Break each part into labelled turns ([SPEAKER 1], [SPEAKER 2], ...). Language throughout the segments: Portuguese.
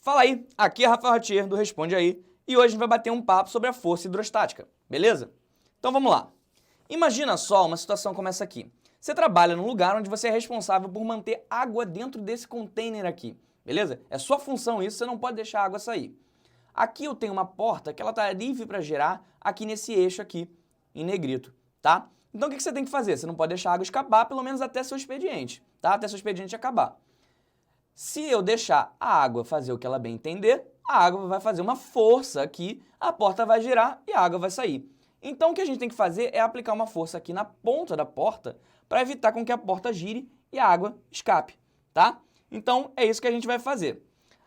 [SPEAKER 1] Fala aí, aqui é Rafael Ratier do Responde Aí e hoje a gente vai bater um papo sobre a força hidrostática, beleza? Então vamos lá. Imagina só uma situação como essa aqui. Você trabalha num lugar onde você é responsável por manter água dentro desse container aqui, beleza? É sua função isso, você não pode deixar a água sair. Aqui eu tenho uma porta que ela está livre para gerar aqui nesse eixo aqui, em negrito, tá? Então o que você tem que fazer? Você não pode deixar a água escapar, pelo menos até seu expediente, tá? Até seu expediente acabar. Se eu deixar a água fazer o que ela bem entender, a água vai fazer uma força aqui, a porta vai girar e a água vai sair. Então o que a gente tem que fazer é aplicar uma força aqui na ponta da porta para evitar com que a porta gire e a água escape, tá? Então é isso que a gente vai fazer.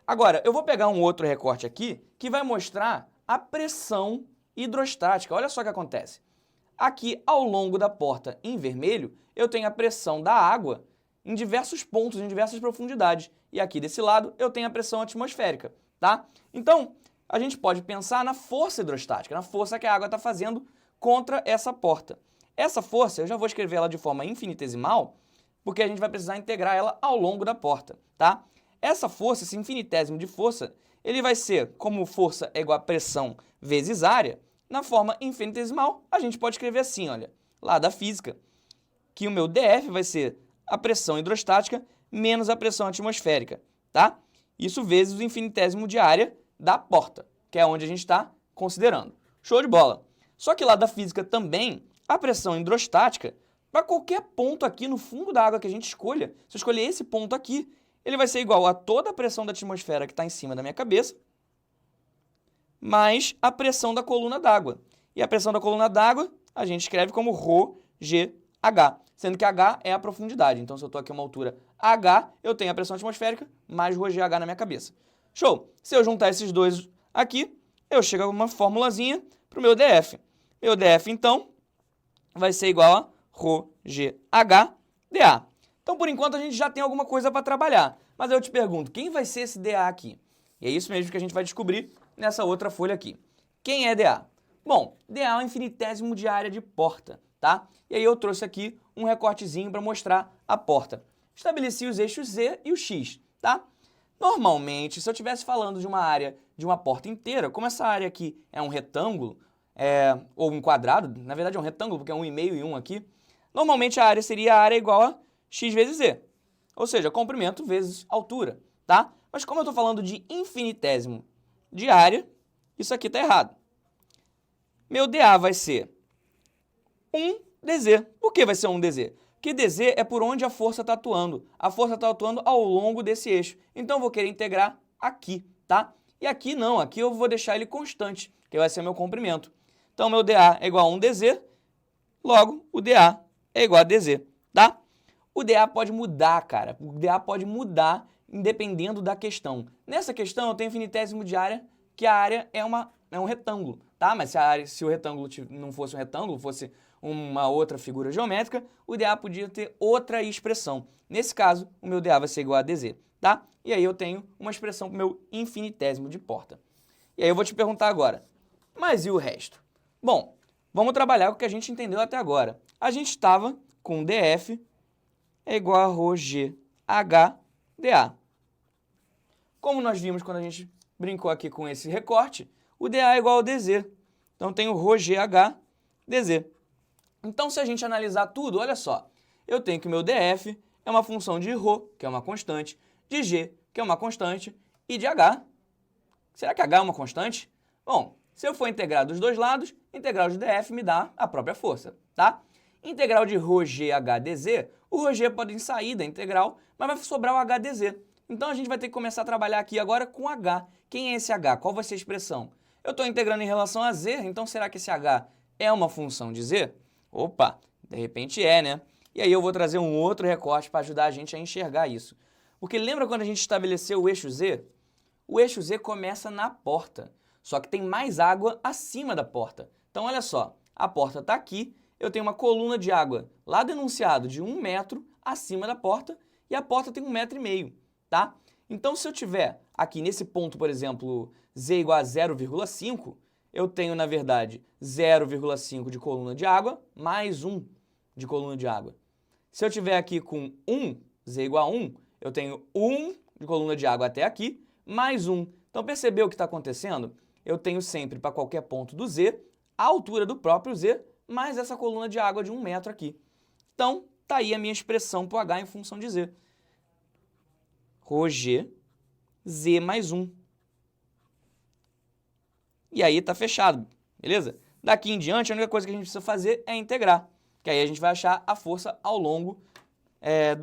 [SPEAKER 1] Agora, eu vou pegar um outro recorte aqui que vai mostrar a pressão hidrostática. Olha só o que acontece. Aqui ao longo da porta em vermelho, eu tenho a pressão da água em diversos pontos, em diversas profundidades. E aqui desse lado eu tenho a pressão atmosférica, tá? Então, a gente pode pensar na força hidrostática, na força que a água está fazendo contra essa porta. Essa força, eu já vou escrever ela de forma infinitesimal, porque a gente vai precisar integrar ela ao longo da porta, tá? Essa força, esse infinitésimo de força, ele vai ser, como força é igual a pressão vezes área, na forma infinitesimal, a gente pode escrever assim, olha, lá da física, que o meu DF vai ser a pressão hidrostática menos a pressão atmosférica, tá? Isso vezes o infinitésimo de área da porta, que é onde a gente está considerando. Show de bola! Só que lá da física também, a pressão hidrostática, para qualquer ponto aqui no fundo da água que a gente escolha, se eu escolher esse ponto aqui, ele vai ser igual a toda a pressão da atmosfera que está em cima da minha cabeça, mais a pressão da coluna d'água. E a pressão da coluna d'água a gente escreve como ρGH, sendo que H é a profundidade. Então, se eu estou aqui a uma altura H, eu tenho a pressão atmosférica mais ρGH na minha cabeça. Show! Se eu juntar esses dois aqui, eu chego a uma formulazinha para o meu DF. Meu DF, então, vai ser igual a ρGH-dA. Então, por enquanto, a gente já tem alguma coisa para trabalhar. Mas eu te pergunto, quem vai ser esse dA aqui? E é isso mesmo que a gente vai descobrir nessa outra folha aqui. Quem é dA? Bom, dA é o infinitésimo de área de porta, tá? E aí eu trouxe aqui um recortezinho para mostrar a porta. Estabeleci os eixos Z e o X, tá? Normalmente, se eu estivesse falando de uma área de uma porta inteira, como essa área aqui é um retângulo, ou um quadrado, na verdade é um retângulo porque é 1,5 e 1 aqui, normalmente a área seria a área igual a x vezes z, ou seja, comprimento vezes altura, tá? Mas como eu estou falando de infinitésimo de área, isso aqui está errado. Meu dA vai ser 1dz. Por que vai ser 1dz? Porque dz é por onde a força está atuando. A força está atuando ao longo desse eixo. Então, eu vou querer integrar aqui, tá? E aqui não, aqui eu vou deixar ele constante, que vai ser meu comprimento. Então, meu dA é igual a 1dz, logo, o dA é igual a dz, tá? O dA pode mudar, cara. O dA pode mudar dependendo da questão. Nessa questão, eu tenho infinitésimo de área, que a área é um retângulo, tá? Mas se o retângulo não fosse um retângulo, fosse uma outra figura geométrica, o dA podia ter outra expressão. Nesse caso, o meu dA vai ser igual a dz, tá? E aí eu tenho uma expressão para o meu infinitésimo de porta. E aí eu vou te perguntar agora, mas e o resto? Bom, vamos trabalhar com o que a gente entendeu até agora. A gente estava com dF é igual a ρGH-dA. Como nós vimos quando a gente brincou aqui com esse recorte, o dA é igual ao dz. Então, tem o ρGH-dz. Então, se a gente analisar tudo, olha só, eu tenho que o meu dF é uma função de ρ, que é uma constante, de g, que é uma constante, e de h. Será que h é uma constante? Bom, se eu for integrar dos dois lados, integral de dF me dá a própria força, tá? Integral de ρGH-dz, o ρg pode sair da integral, mas vai sobrar o h-dz. Então, a gente vai ter que começar a trabalhar aqui agora com h. Quem é esse h? Qual vai ser a expressão? Eu estou integrando em relação a z, então será que esse h é uma função de z? Opa, de repente é, né? E aí eu vou trazer um outro recorte para ajudar a gente a enxergar isso. Porque lembra quando a gente estabeleceu o eixo z? O eixo z começa na porta, só que tem mais água acima da porta. Então, olha só, a porta está aqui, eu tenho uma coluna de água lá do enunciado de 1 metro acima da porta e a porta tem 1,5 metro, tá? Então, se eu tiver aqui nesse ponto, por exemplo, z igual a 0,5, eu tenho, na verdade, 0,5 de coluna de água mais 1 de coluna de água. Se eu tiver aqui com 1, z igual a 1, eu tenho 1 de coluna de água até aqui, mais 1. Então, percebeu o que está acontecendo? Eu tenho sempre, para qualquer ponto do Z, a altura do próprio Z, mais essa coluna de água de 1 metro aqui. Então, tá aí a minha expressão para o H em função de Z. Ρg, Z mais 1. E aí tá fechado, beleza? Daqui em diante, a única coisa que a gente precisa fazer é integrar, que aí a gente vai achar a força ao longo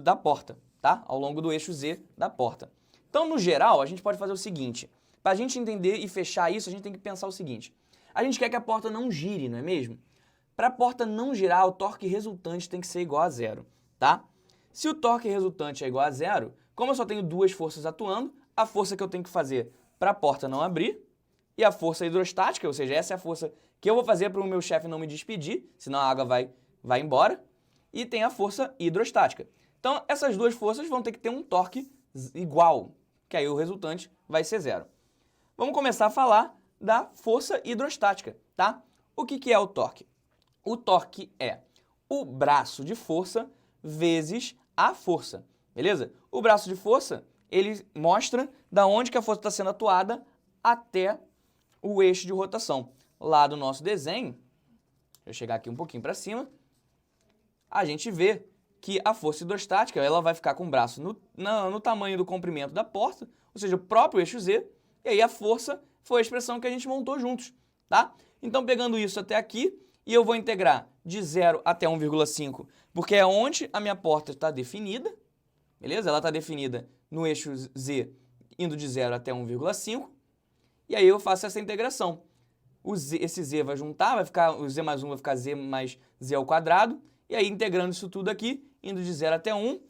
[SPEAKER 1] da porta, tá? Ao longo do eixo Z da porta. Então, no geral, a gente pode fazer o seguinte. Para a gente entender e fechar isso, a gente tem que pensar o seguinte. A gente quer que a porta não gire, não é mesmo? Para a porta não girar, o torque resultante tem que ser igual a 0, tá? Se o torque resultante é igual a 0, como eu só tenho duas forças atuando, a força que eu tenho que fazer para a porta não abrir e a força hidrostática, ou seja, essa é a força que eu vou fazer para o meu chefe não me despedir, senão a água vai embora, e tem a força hidrostática. Então, essas duas forças vão ter que ter um torque igual, que aí o resultante vai ser 0. Vamos começar a falar da força hidrostática, tá? O que é o torque? O torque é o braço de força vezes a força, beleza? O braço de força, ele mostra da onde que a força está sendo atuada até o eixo de rotação. Lá do nosso desenho, deixa eu chegar aqui um pouquinho para cima, a gente vê que a força hidrostática ela vai ficar com o braço no tamanho do comprimento da porta, ou seja, o próprio eixo Z, e aí a força foi a expressão que a gente montou juntos, tá? Então, pegando isso até aqui, e eu vou integrar de 0 até 1,5, porque é onde a minha porta está definida, beleza? Ela está definida no eixo Z, indo de 0 até 1,5, e aí eu faço essa integração. Esse Z vai juntar, o Z mais 1 vai ficar Z mais Z ao quadrado, e aí integrando isso tudo aqui, indo de 0 até 1,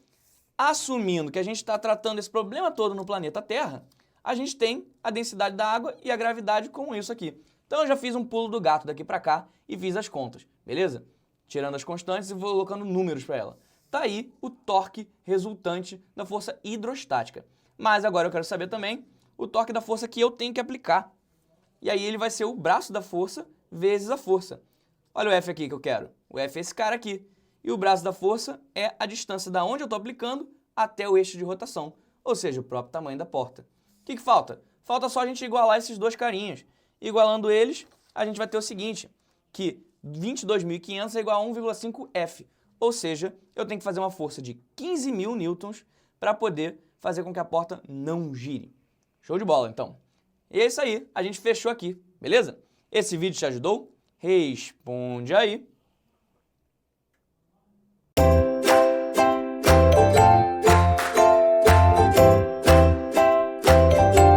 [SPEAKER 1] assumindo que a gente está tratando esse problema todo no planeta Terra, a gente tem a densidade da água e a gravidade com isso aqui. Então eu já fiz um pulo do gato daqui para cá e fiz as contas, beleza? Tirando as constantes e vou colocando números para ela. Tá aí o torque resultante da força hidrostática. Mas agora eu quero saber também o torque da força que eu tenho que aplicar. E aí ele vai ser o braço da força vezes a força. Olha o F aqui que eu quero. O F é esse cara aqui. E o braço da força é a distância da onde eu estou aplicando até o eixo de rotação, ou seja, o próprio tamanho da porta. O que falta? Falta só a gente igualar esses dois carinhas. Igualando eles, a gente vai ter o seguinte, que 22.500 é igual a 1,5 F, ou seja, eu tenho que fazer uma força de 15.000 newtons para poder fazer com que a porta não gire. Show de bola, então. E é isso aí, a gente fechou aqui, beleza? Esse vídeo te ajudou? Responde aí.